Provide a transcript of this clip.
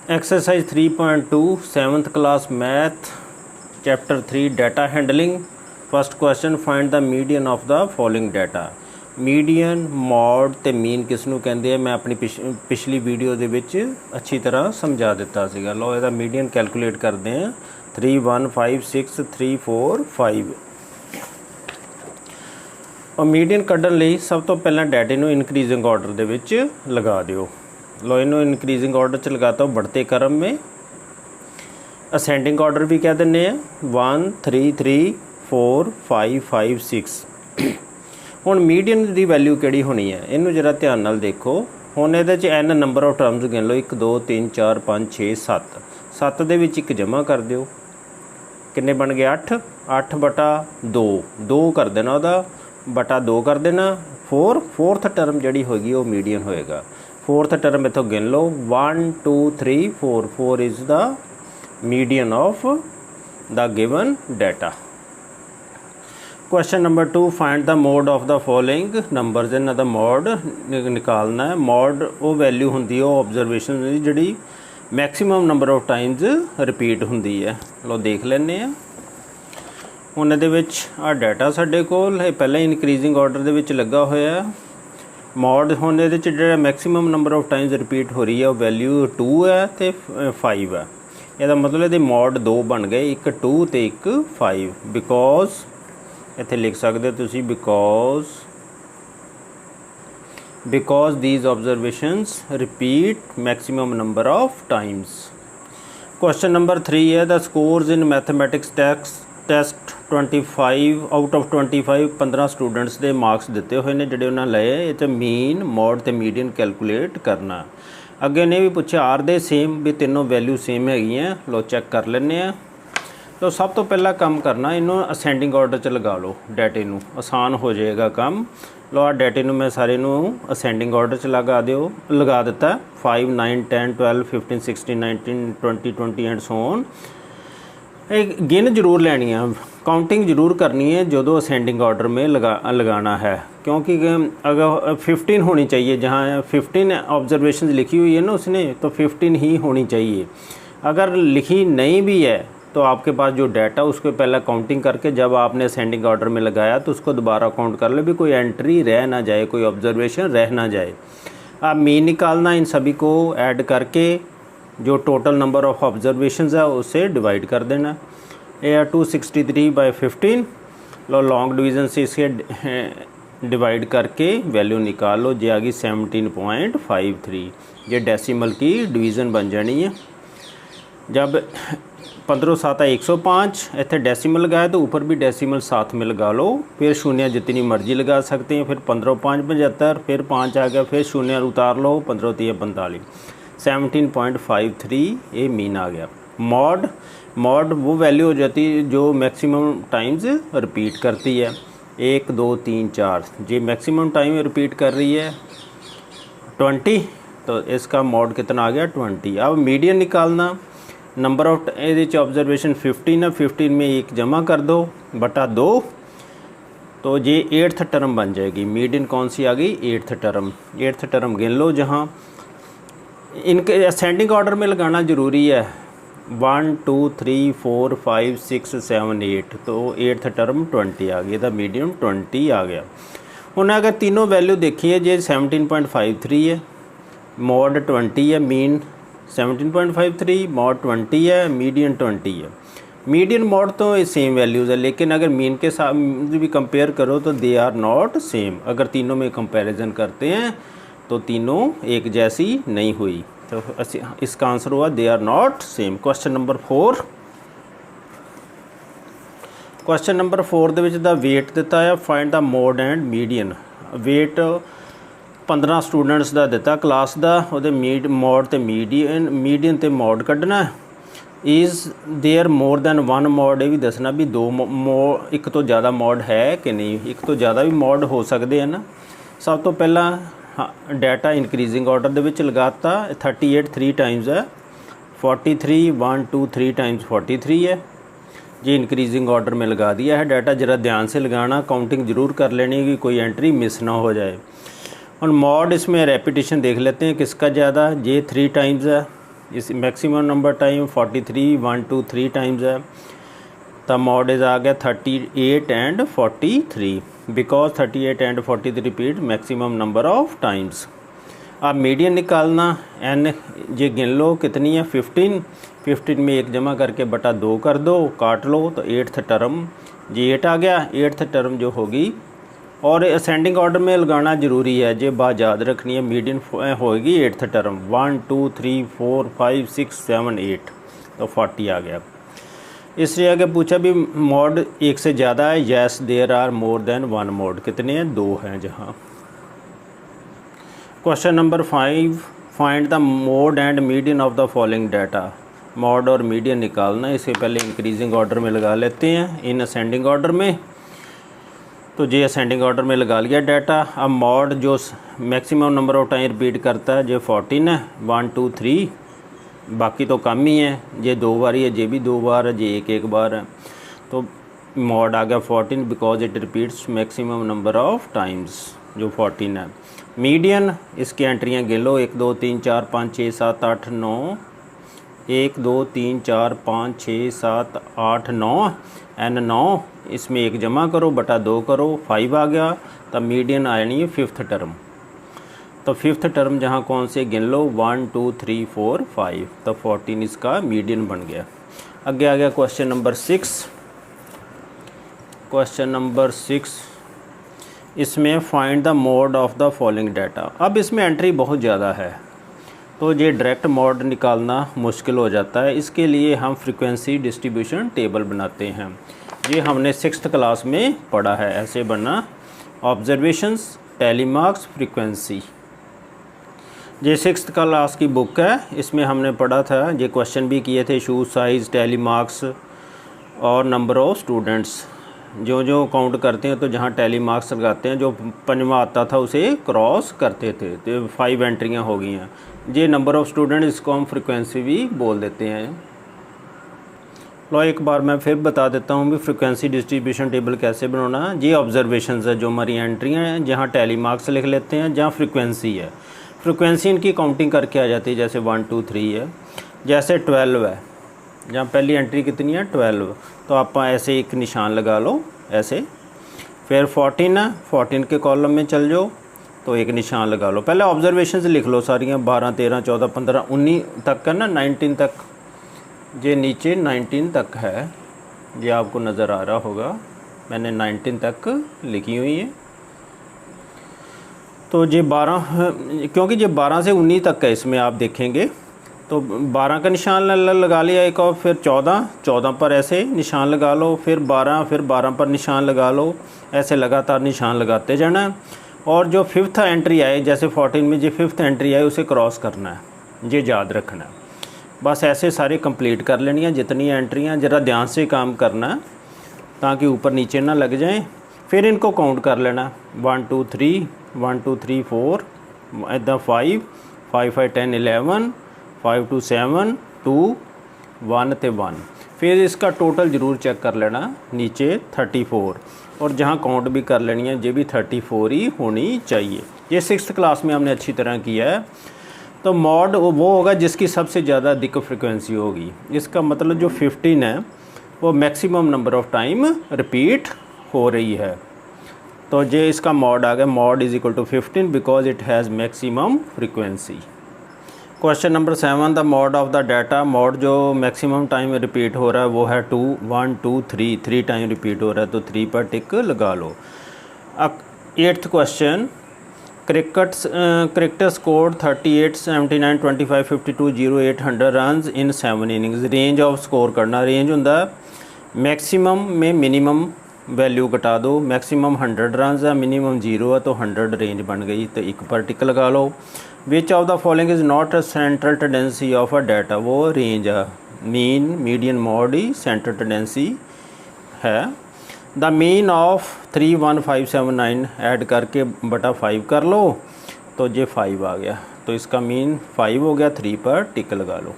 Exercise 3.2 7th class math chapter 3 data handling. First question find the median of the following data. Median mode ते mean किस नूं कहंदे आ मैं अपनी पिछली वीडियो दे विच अच्छी तरह समझा दिता सीगा। लो इहदा मीडियन कैलकुलेट करते हैं 3 1 5 6 3 4 5। और मीडियन कड्ढण लई सब तो पहला डाटे नूं इनक्रीजिंग ऑर्डर दे विच लगा दिओ। लो इनू इनक्रीजिंग ऑर्डर च लगाता हूँ बढ़ते क्रम में। असेंडिंग ऑर्डर भी कह दें 1 3 3 4 5 5 6। हुण मीडियन की वैल्यू किहड़ी होनी है इनू जरा ध्यान नाल देखो। हुण इहदे च एन नंबर ऑफ टर्म्स गिन लो 1 2 3 4 5 6 7। 7 दे विच एक जमा कर दिओ किन्ने बन गए 8। 8 बटा 2 2 कर देना उहदा बटा 2 कर देना 4। फोर्थ टर्म जिहड़ी होगी वो मीडियन होएगा। फोर्थ टर्म इतों गिन लो 1 2 3 4। 4 is the median of the given data. Question number 2 find the mode of the following numbers. इन्हां दा मोड निकालना है। मोड वो वैल्यू हुंदी है ऑब्जरवेशन दी जिहड़ी maximum number of times repeat हुंदी है। लो देख लैने आ। हुण इहदे विच आ डाटा साडे कोल है पहले इनक्रीजिंग ऑर्डर दे विच लगा होया। मॉड हुण इहदे च जिहड़ा maximum number of times repeat हो रही है वैल्यू 2 है तो 5 है। ਇਹਦਾ मतलब ਇਹਦੇ ਮੋਡ 2 बन गए एक 2 ਤੇ एक 5। बिकॉज ਇੱਥੇ लिख सकते हो तुसी because these observations repeat maximum number of times। Question number 3 है the scores in mathematics test 25 out of 25 15 students के मार्क्स दिते हुए हैं जिहड़े उन्होंने लए। ये मीन मॉड ते मीडियन कैलकुलेट करना। अगे ने भी पूछा आर दे सेम भी तीनों वैल्यू सेम हैगी। लो चैक कर लेने। तो सब तो पहला काम करना इनू असेंडिंग ऑर्डर च लगा लो डाटे नू आसान हो जाएगा काम। लो आ डाटे नू मैं सारे नू असेंडिंग ऑर्डर च लगा दिता 5 9 10 12 15 16 19 20 20 एंड सो ऑन। गिन जरूर लेनी है काउंटिंग जरूर करनी है जो असेंडिंग ऑर्डर में लगाना है क्योंकि अगर 15 होनी चाहिए जहाँ 15 ऑब्जर्वेशन लिखी हुई है ना उसने तो 15 ही होनी चाहिए। अगर लिखी नहीं भी है तो आपके पास जो डाटा उसको पहला काउंटिंग करके जब आपने असेंडिंग ऑर्डर में लगाया तो उसको दोबारा काउंट कर लो भी कोई एंट्री रह ना जाए कोई ऑब्जर्वेशन रह ना जाए। आप मीन निकालना इन सभी को ऐड करके जो टोटल नंबर ऑफ ऑब्जर्वेशंस है उससे डिवाइड कर देना। ये 263/15। लो लॉन्ग डिवीज़न से इसके डिवाइड करके वैल्यू निकाल लो। ये आ गई 17.53। ये डेसिमल की डिवीज़न बन जानी है। जब 15 7 105 इतने डेसिमल लगाया तो ऊपर भी डेसिमल साथ में लगा लो। फिर शून्य जितनी मर्जी लगा सकते हैं। फिर 15 5 75 फिर 5 आ गया फिर शून्य उतार लो 15 3 45 17.53 ये मीन आ गया। मॉड वो वैल्यू हो जाती है जो मैक्सिमम टाइम्स रिपीट करती है 1 2 3 4। जी मैक्सिमम टाइम रिपीट कर रही है 20 तो इसका मॉड कितना आ गया 20। अब मीडियन निकालना नंबर ऑफ एज ऑब्जर्वेशन 15 है 15 में एक जमा कर दो बटा 2 तो ये 8th टर्म बन जाएगी। मीडियन कौन सी आ गई 8th टर्म। 8th टर्म गिन लो। जहाँ इनके असेंडिंग ऑर्डर में लगाना ज़रूरी है 1 2 3 4 5 6 7 8 तो 8th टर्म 20 आ गई। तो मीडियम 20 आ गया। उन्हें अगर तीनों वैल्यू देखी है जे 17.53 है मॉड 20 है मीन 17.53 मॉड 20 है मीडियन 20 है। मीडियन मॉड तो सेम वैल्यूज़ है लेकिन अगर मीन के साथ भी कंपेयर करो तो दे आर नॉट सेम। अगर तीनों में कंपैरिजन करते हैं तो तीनों एक जैसी नहीं हुई तो इसका आंसर हुआ they are not same. Question number 4। Question number 4 दे विच द वेट दिता है find the mode and median. Weight 15 students का दिता क्लास का वो मॉड तो मीडियन तो मॉड कढ़ना। Is there more than 1 mode ये भी दसना भी 2 एक तो ज़्यादा मॉड है कि नहीं। एक तो ज़्यादा भी मॉड हो सकते हैं ना। सब तो पहला डाटा इनक्रीजिंग ऑर्डर दे विच लगाता 38 3 टाइम्स है 43 1 2 3 टाइम्स 43 है। ये इनक्रीजिंग ऑर्डर में लगा दिया है डाटा। ज़रा ध्यान से लगाना काउंटिंग ज़रूर कर लेनी कि कोई एंट्री मिस ना हो जाए। और मॉड इसमें रेपिटेशन देख लेते हैं किसका ज़्यादा। ये 3 टाइम्स है इस मैक्सिमम नंबर टाइम 43 1 2 3 टाइम्स है, तो मॉड इज आ गया 38 and 43 because 38 and 43 repeat maximum number of times. अब मीडियन निकालना, एन ये गिन लो कितनी है 15 में 1 जमा करके बटा 2 कर दो, काट लो तो 8th टर्म ये 8 आ गया। 8th टर्म जो होगी, और असेंडिंग ऑर्डर में लगाना ज़रूरी है, ये बात याद रखनी है। मीडियन होगी 8th टर्म 1 2 3 4 5 6 7 8, तो 40 आ गया। इसलिए आगे पूछा भी मॉड एक से ज़्यादा है, yes there are more than 1 mode, कितने हैं 2 हैं जहाँ। Question number 5, find the mode and median of the following data. Mode और मीडियन निकालना, इससे पहले इंक्रीजिंग ऑर्डर में लगा लेते हैं, इन असेंडिंग ऑर्डर में, तो ये असेंडिंग ऑर्डर में लगा लिया डाटा। अब मॉड जो maximum number of time repeat करता है, ये 14 है, 1 2 3, बाकी तो कम ही है, ये 2 बार ही है, ये भी 2 बार है, ये एक बार है, तो मॉड आ गया 14 because it repeats maximum number of times जो 14 है। मीडियन, इसकी एंट्रियाँ गिन लो 1 2 3 4 5 6 7 8 9, 1 2 3 4 5 6 7 8 9 एन 9, इसमें 1 जमा करो बटा 2 करो, 5 आ गया। तब मीडियन आनी है 5th टर्म, तो 5th टर्म जहाँ कौन से गिन लो 1 2 3 4 5, तो 14 इसका मीडियन बन गया। आगे आ गया क्वेश्चन नंबर 6। क्वेश्चन नंबर 6, इसमें find the mode of the following data. अब इसमें एंट्री बहुत ज़्यादा है, तो ये डायरेक्ट मोड निकालना मुश्किल हो जाता है। इसके लिए हम फ्रीक्वेंसी डिस्ट्रीब्यूशन टेबल बनाते हैं, ये हमने 6th क्लास में पढ़ा है, ऐसे बनना ऑब्जर्वेशंस टैली मार्क्स फ्रीक्वेंसी। ये 6th क्लास की बुक है, इसमें हमने पढ़ा था, ये क्वेश्चन भी किए थे, शूज साइज़, टैली मार्क्स और नंबर ऑफ़ स्टूडेंट्स जो काउंट करते हैं, तो जहाँ टैली मार्क्स लगाते हैं, जो पंजवा आता था उसे क्रॉस करते थे, तो 5 एंट्रियाँ हो गई हैं। ये नंबर ऑफ़ स्टूडेंट, इसको हम फ्रीक्वेंसी भी बोल देते हैं। लो एक बार मैं फिर बता देता हूँ भी फ्रीक्वेंसी डिस्ट्रीब्यूशन टेबल कैसे बनाना। ये ऑब्जर्वेशंस है जो हमारी एंट्रियाँ हैं, जहाँ टैली मार्क्स लिख लेते हैं, जहाँ फ्रीक्वेंसी है, फ्रीक्वेंसी इनकी काउंटिंग करके आ जाती है, जैसे 1 2 3 है, जैसे 12 है, जहाँ पहली एंट्री कितनी है 12, तो आप ऐसे एक निशान लगा लो ऐसे। फिर 14 है, 14 के कॉलम में चल जाओ, तो एक निशान लगा लो। पहले ऑब्जर्वेशंस लिख लो सारियाँ, 12 13 14 15 19 तक है ना, 19 तक, ये नीचे 19 तक है, ये आपको नज़र आ रहा होगा, मैंने 19 तक लिखी हुई है। तो ये 12, क्योंकि ये 12 से 19 तक है, इसमें आप देखेंगे तो 12 का निशान लगा लिया एक, और फिर 14 पर ऐसे निशान लगा लो, फिर 12 पर निशान लगा लो, ऐसे लगातार निशान लगाते जाना है। और जो 5th एंट्री आए, जैसे 14 में जो 5th एंट्री आए उसे क्रॉस करना है, ये याद रखना है। बस ऐसे सारे कंप्लीट कर लेनी है जितनी एंट्रियाँ, ज़रा ध्यान से काम करना है ताकि ऊपर नीचे ना लग जाएं। फिर इनको काउंट कर लेना, 1 2 3 1 2 3 4 इधर 5 5 5 10 11 5 2 7 2 1 ते 1। फिर इसका टोटल ज़रूर चेक कर लेना, नीचे 34, और जहाँ काउंट भी कर लेनी है, ये भी 34 ही होनी चाहिए। ये 6th क्लास में हमने अच्छी तरह किया है। तो मॉड वो होगा जिसकी सबसे ज़्यादा अधिक फ्रिक्वेंसी होगी, इसका मतलब जो 15 है वो maximum number of time repeat हो रही है, तो ये इसका मॉड आ गया, mode is equal to 15 because it has maximum frequency. Question number 7, the mode of the data. Mode जो मैक्सिमम टाइम रिपीट हो रहा है वो है 2 1 2 3 टाइम रिपीट हो रहा है, तो 3 पर टिक लगा लो। अब 8th question, cricket score 38 79 25 52 0 800 run in 7 innings. Range off score करना, रेंज होंदा मैक्सिमम में मिनिमम वैल्यू घटा दो, मैक्सिमम 100 रन है, मिनिमम 0 है, तो 100 रेंज बन गई, तो 1 पर टिक लगा लो। Which of the following is not a central tendency of a data. वो रेंज है, मीन मीडियन मॉड ही सेंट्रल टेंडेंसी है। द मीन ऑफ 31579 ऐड करके बटा 5 कर लो, तो ये 5 आ गया, तो इसका मीन 5 हो गया, 3 पर टिक लगा लो।